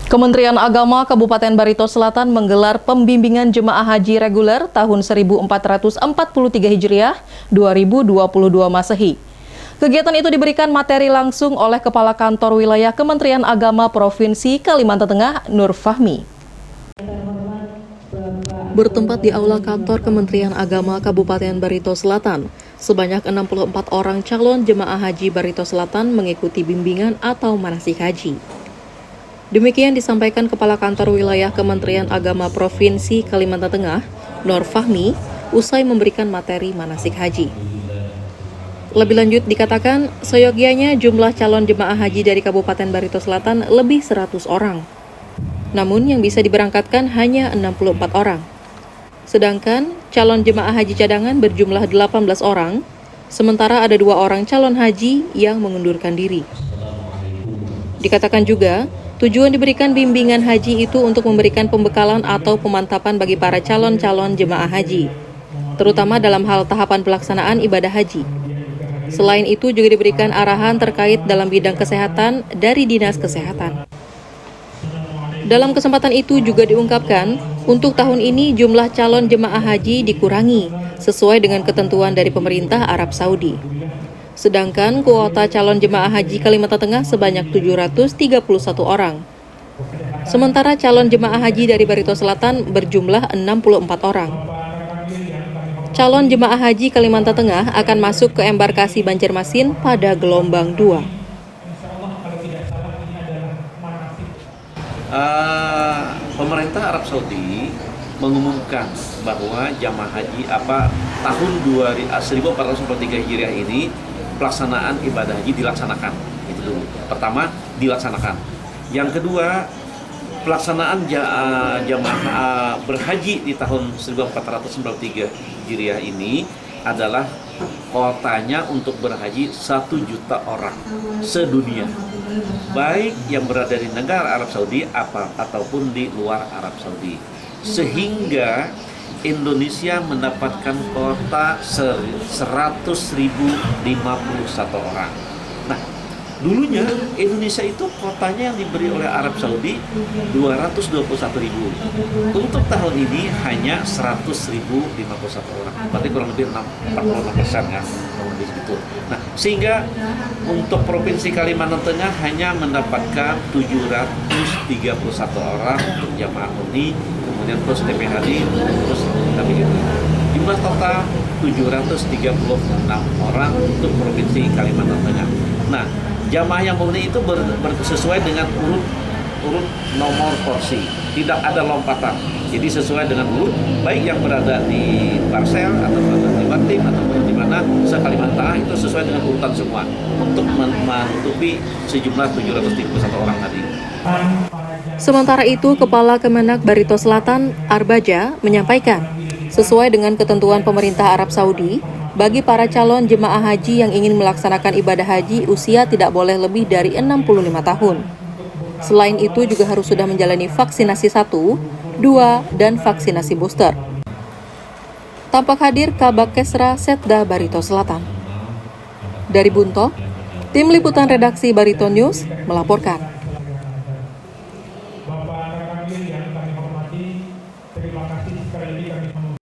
Kementerian Agama Kabupaten Barito Selatan menggelar pembimbingan jemaah haji reguler tahun 1443 Hijriah 2022 Masehi. Kegiatan itu diberikan materi langsung oleh Kepala Kantor Wilayah Kementerian Agama Provinsi Kalimantan Tengah, Nur Fahmi. Bertempat di Aula Kantor Kementerian Agama Kabupaten Barito Selatan, sebanyak 64 orang calon jemaah haji Barito Selatan mengikuti bimbingan atau manasik haji. Demikian disampaikan Kepala Kantor Wilayah Kementerian Agama Provinsi Kalimantan Tengah, Nur Fahmi, usai memberikan materi manasik haji. Lebih lanjut dikatakan, seyogianya jumlah calon jemaah haji dari Kabupaten Barito Selatan lebih 100 orang. Namun yang bisa diberangkatkan hanya 64 orang. Sedangkan calon jemaah haji cadangan berjumlah 18 orang, sementara ada 2 orang calon haji yang mengundurkan diri. Dikatakan juga, tujuan diberikan bimbingan haji itu untuk memberikan pembekalan atau pemantapan bagi para calon-calon jemaah haji, terutama dalam hal tahapan pelaksanaan ibadah haji. Selain itu juga diberikan arahan terkait dalam bidang kesehatan dari Dinas Kesehatan. Dalam kesempatan itu juga diungkapkan, untuk tahun ini jumlah calon jemaah haji dikurangi sesuai dengan ketentuan dari pemerintah Arab Saudi. Sedangkan kuota calon jemaah haji Kalimantan Tengah sebanyak 731 orang. Sementara calon jemaah haji dari Barito Selatan berjumlah 64 orang. Calon jemaah haji Kalimantan Tengah akan masuk ke embarkasi Banjarmasin pada gelombang 2. Pemerintah Arab Saudi mengumumkan bahwa jamaah haji tahun 1443 Hijriah ini pelaksanaan ibadah haji dilaksanakan. Itu dulu. Pertama, dilaksanakan. Yang kedua, pelaksanaan jamaah berhaji di tahun 1443 Hijriah ini adalah kuotanya untuk berhaji 1 juta orang sedunia, baik yang berada di negara Arab Saudi ataupun di luar Arab Saudi, sehingga Indonesia mendapatkan kuota 100.051 orang. Nah, dulunya Indonesia itu kuotanya yang diberi oleh Arab Saudi 221.000. Untuk tahun ini hanya 100.051 orang. Berarti kurang lebih 46% kan, kurang lebih segitu. Nah, sehingga untuk Provinsi Kalimantan Tengah hanya mendapatkan 731 orang untuk jamaah murni, kemudian plus TPHD, terus jumlah total 736 orang untuk Provinsi Kalimantan Tengah. Nah, jamaah yang murni itu sesuai dengan urut nomor porsi, tidak ada lompatan. Jadi sesuai dengan urut, baik yang berada di Parsel atau berada di Batim atau di mana se-Kalimantan itu sesuai dengan urutan semua untuk menutupi sejumlah 731 orang tadi. Sementara itu, Kepala Kemenak Barito Selatan, Arbaja, menyampaikan, sesuai dengan ketentuan pemerintah Arab Saudi, bagi para calon jemaah haji yang ingin melaksanakan ibadah haji, usia tidak boleh lebih dari 65 tahun. Selain itu juga harus sudah menjalani vaksinasi 1, 2, dan vaksinasi booster. Tampak hadir Kabak Kesra Setda Barito Selatan. Dari Bunto, Tim Liputan Redaksi Barito News melaporkan.